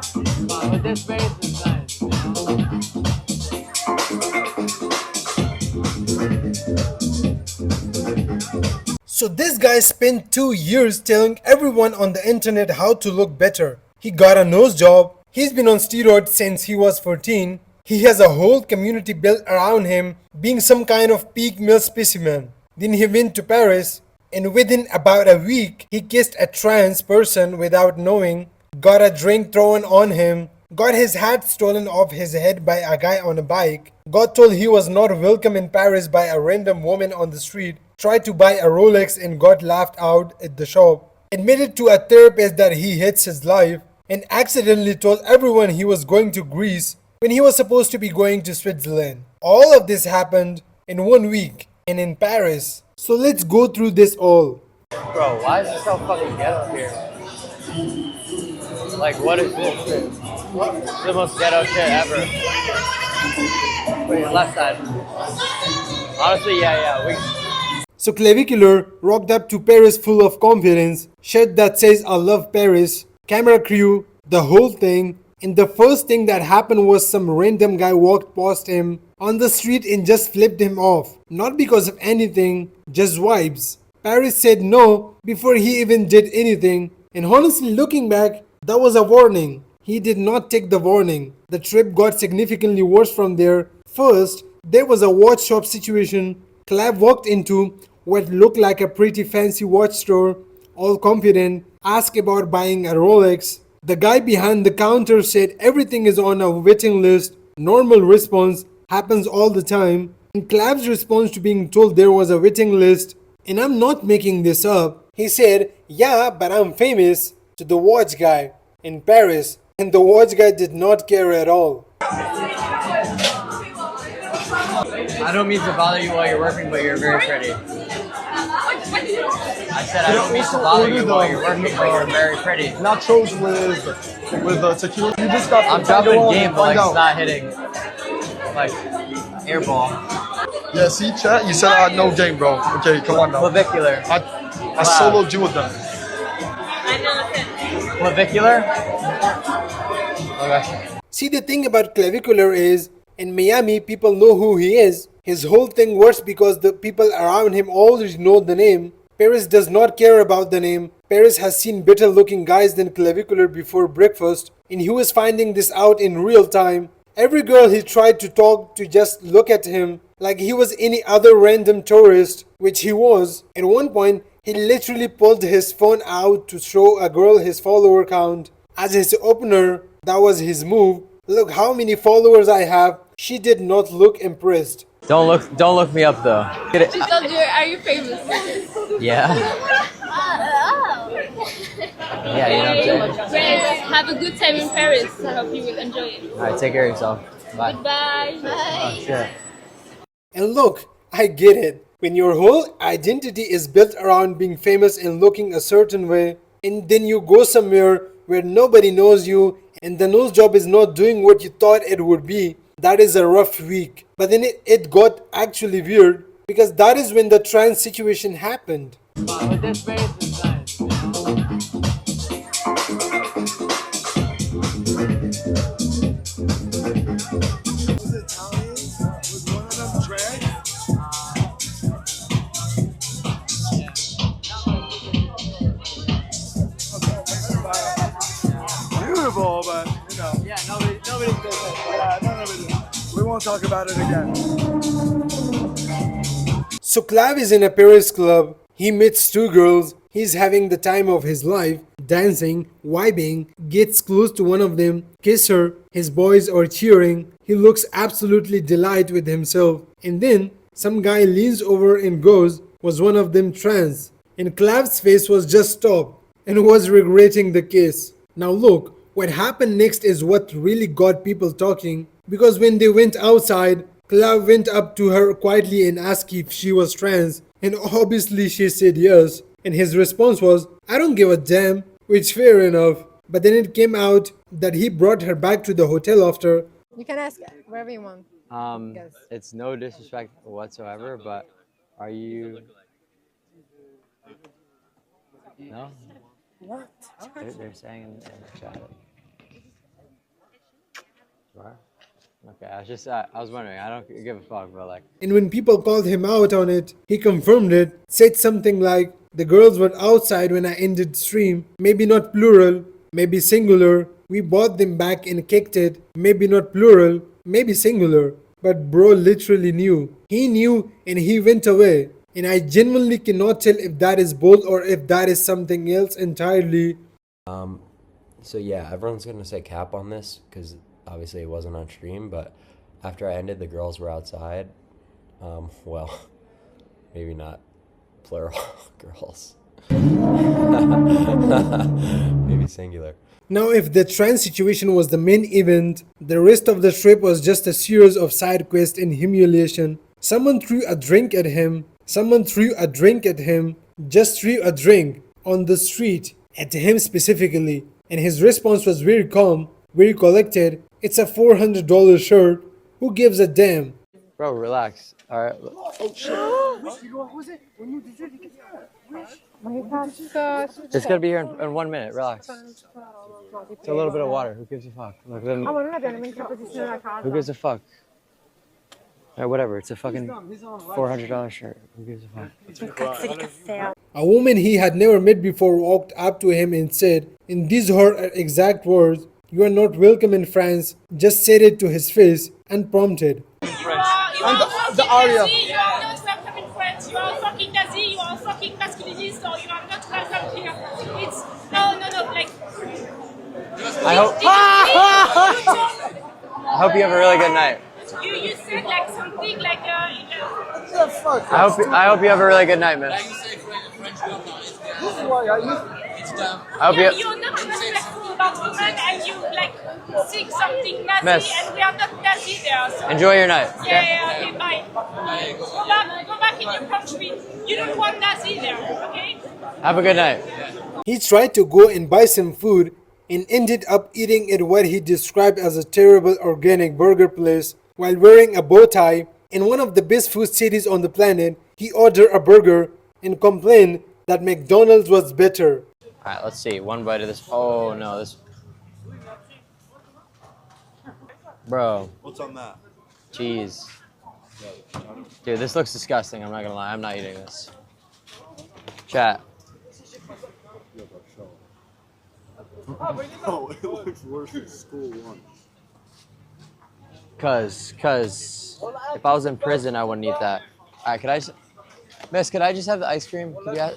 But this base is nice, you know? So this guy spent 2 years telling everyone on the internet how to look better. He got a nose job. He's been on steroids since he was 14. He has a whole community built around him, being some kind of peak male specimen. Then he went to Paris, and within about a week, he kissed a trans person without knowing, got a drink thrown on him, got his hat stolen off his head by a guy on a bike, got told he was not welcome in Paris by a random woman on the street, tried to buy a Rolex and got laughed out at the shop, admitted to a therapist that he hates his life, and accidentally told everyone he was going to Greece when he was supposed to be going to Switzerland. All of this happened in 1 week and in Paris. So let's go through this all. Bro, why is it so fucking ghetto here? Like, what is this shit? It's the most ghetto shit ever. Wait, your left side. Honestly, yeah. So Clavicular rocked up to Paris full of confidence, shirt that says I love Paris, camera crew, the whole thing, and the first thing that happened was some random guy walked past him on the street and just flipped him off. Not because of anything, just vibes. Paris said no before he even did anything, and honestly looking back, that was a warning. He did not take the warning. The trip got significantly worse from there. First, there was a watch shop situation. Clav walked into what looked like a pretty fancy watch store, all confident, asked about buying a Rolex. The guy behind the counter said everything is on a waiting list. Normal response happens all the time. And Clav's response to being told there was a waiting list, and I'm not making this up, he said, "Yeah, but I'm famous," to the watch guy in Paris, and the watch guy did not care at all. I don't mean to bother you while you're working, but you're very pretty. I said I don't mean to bother you while you're working, but you're very pretty. Nachos with tequila. You just got. I'm dropping game, but like it's not hitting. Like airball. Yeah, see, chat. You said I had no game, bro. Okay, come on now. Clavicular. I soloed you with them. Clavicular? Okay. See, the thing about Clavicular is, in Miami, people know who he is. His whole thing works because the people around him already know the name. Paris does not care about the name. Paris has seen better looking guys than Clavicular before breakfast, and he was finding this out in real time. Every girl he tried to talk to just look at him like he was any other random tourist, which he was. At one point, he literally pulled his phone out to show a girl his follower count. As his opener, that was his move. Look how many followers I have. She did not look impressed. Don't look me up though. Get it? She told you, are you famous? Yeah. Yeah, you know what I'm saying? Friends, have a good time in Paris. I hope you will enjoy it. Alright, take care of yourself. Bye. Goodbye. Oh shit. And look, I get it. When your whole identity is built around being famous and looking a certain way, and then you go somewhere where nobody knows you and the nose job is not doing what you thought it would be, that is a rough week. But then it got actually weird because that is when the trans situation happened. But this base is nice, you know? Beautiful, but you know. Yeah, nobody's business. Yeah, none of it. We won't talk about it again. So Clav is in a Paris club. He meets two girls. He's having the time of his life, dancing, vibing, gets close to one of them, kiss her. His boys are cheering. He looks absolutely delighted with himself. And then some guy leans over and goes, "Was one of them trans?" And Clav's face was just stopped and was regretting the kiss. Now look, what happened next is what really got people talking, because when they went outside, Clav went up to her quietly and asked if she was trans, and obviously she said yes, and his response was, "I don't give a damn," which fair enough. But then it came out that he brought her back to the hotel after. You can ask wherever you want. Yes. It's no disrespect whatsoever, but are you? No. What? They're saying in the chat. bar? Okay, I was wondering. I don't give a fuck, but like. And when people called him out on it, he confirmed it, said something like, the girls were outside when I ended stream, maybe not plural, maybe singular. We bought them back and kicked it, maybe not plural, maybe singular. But bro literally knew. He knew and he went away. And I genuinely cannot tell if that is bold or if that is something else entirely. So yeah, everyone's gonna say cap on this because obviously it wasn't on stream. But after I ended, the girls were outside. Well, maybe not plural girls. Maybe singular. Now, if the trans situation was the main event, the rest of the trip was just a series of side quests and humiliation. Someone threw a drink at him. Someone threw a drink at him. Just threw a drink on the street at him specifically. And his response was very calm, very collected. It's a $400 shirt. Who gives a damn? Bro, relax. All right. It's gonna be here in 1 minute. Relax. It's a little bit of water. Who gives a fuck? Look, who gives a fuck? Or whatever. It's a fucking $400 shirt. Who gives a fuck? A woman he had never met before walked up to him and said, in these her exact words, "You are not welcome in France." Just said it to his face, unprompted. The aria. You are not welcome in France. You are fucking Nazi. You are fucking masculinist. Or you are not welcome here. It's no. Like. I hope you have a really good night. You said like something like I hope you have a really good night, man. I hope you. You're not respectful about women and you like think something Nazi Miss. and we are not Nazi there. So. Enjoy your night. Yeah, okay, bye. Go back in your country. You don't want Nazi there, okay? Have a good night. He tried to go and buy some food and ended up eating at what he described as a terrible organic burger place while wearing a bow tie. In one of the best food cities on the planet, he ordered a burger and complained that McDonald's was better. Alright, let's see. One bite of this. Oh no, this. Bro. What's on that? Cheese. Dude, this looks disgusting. I'm not gonna lie. I'm not eating this. Chat. Oh, it looks worse than school one. Cause if I was in prison, I wouldn't eat that. Alright, Miss, could I just have the ice cream? Could you have...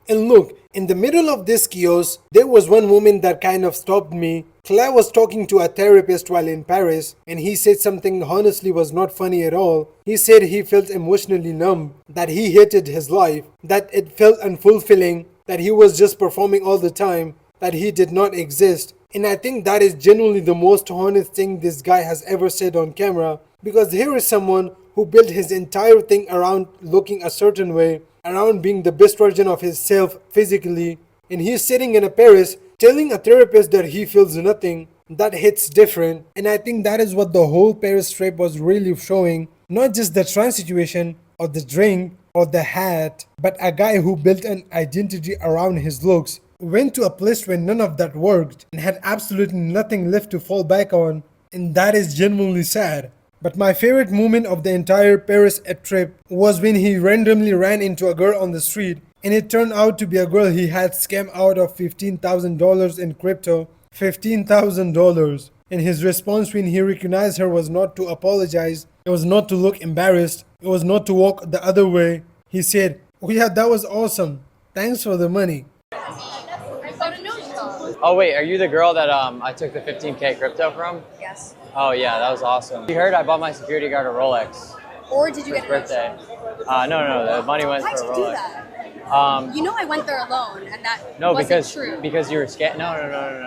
And look, in the middle of this chaos, there was one woman that kind of stopped me. Claire was talking to a therapist while in Paris, and he said something honestly was not funny at all. He said he felt emotionally numb, that he hated his life, that it felt unfulfilling, that he was just performing all the time, that he did not exist. And I think that is genuinely the most honest thing this guy has ever said on camera, because here is someone who built his entire thing around looking a certain way, around being the best version of himself physically, and he's sitting in a Paris telling a therapist that he feels nothing. That hits different, and I think that is what the whole Paris trip was really showing. Not just the trans situation or the drink or the hat, but a guy who built an identity around his looks, went to a place where none of that worked and had absolutely nothing left to fall back on, and that is genuinely sad. But my favorite moment of the entire Paris trip was when he randomly ran into a girl on the street, and it turned out to be a girl he had scammed out of $15,000 in crypto. $15,000. And his response when he recognized her was not to apologize, it was not to look embarrassed, it was not to walk the other way. He said, "Oh yeah, that was awesome. Thanks for the money." Oh wait, are you the girl that I took the 15K crypto from? Yes. Oh yeah, that was awesome. You heard I bought my security guard a Rolex Or did you for get his birthday. No, the money went Why'd for a you do Rolex. that? You know I went there alone, and that No, wasn't because true. because you were scam. No.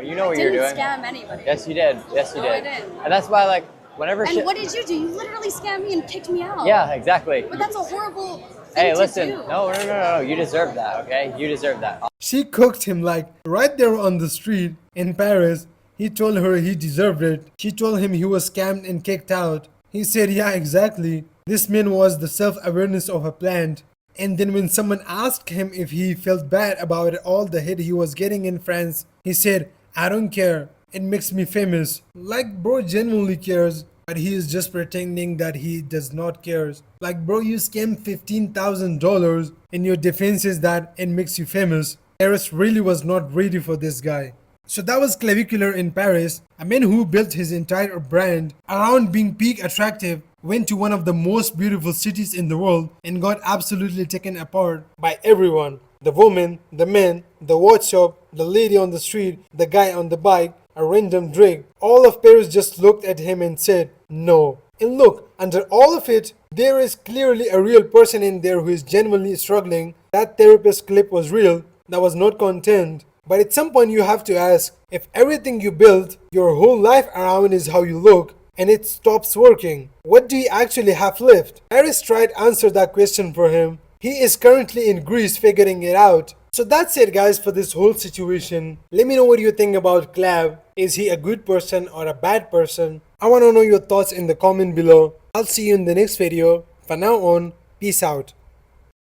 You know what I you're didn't doing. scam anybody. Yes, you did. Yes, you No, I did. didn't. And that's why, like, whenever And shit. what did you do? You literally scammed me and kicked me out. Yeah, exactly. But that's a horrible thing Hey, to listen. do. No. You deserve that. Okay, you deserve that. She cooked him like right there on the street in Paris. He told her he deserved it. She told him he was scammed and kicked out. He said, yeah, exactly. This man was the self-awareness of a plant. And then when someone asked him if he felt bad about all the hate he was getting in France, he said, I don't care. it makes me famous. Like bro genuinely cares, but he is just pretending that he does not care. Like bro, you scam $15,000 and your defense is that it makes you famous. Paris really was not ready for this guy. So that was Clavicular in Paris, a man who built his entire brand around being peak attractive, went to one of the most beautiful cities in the world and got absolutely taken apart by everyone. The woman, the man, the watch shop, the lady on the street, the guy on the bike, a random drink. All of Paris just looked at him and said, no. And look, under all of it, there is clearly a real person in there who is genuinely struggling. That therapist clip was real, that was not content. But at some point you have to ask, if everything you built your whole life around is how you look, and it stops working, what do you actually have left? Paris tried to answer that question for him. He is currently in Greece figuring it out. So that's it guys for this whole situation. Let me know what you think about Clav. Is he a good person or a bad person? I want to know your thoughts in the comment below. I'll see you in the next video. For now on, peace out.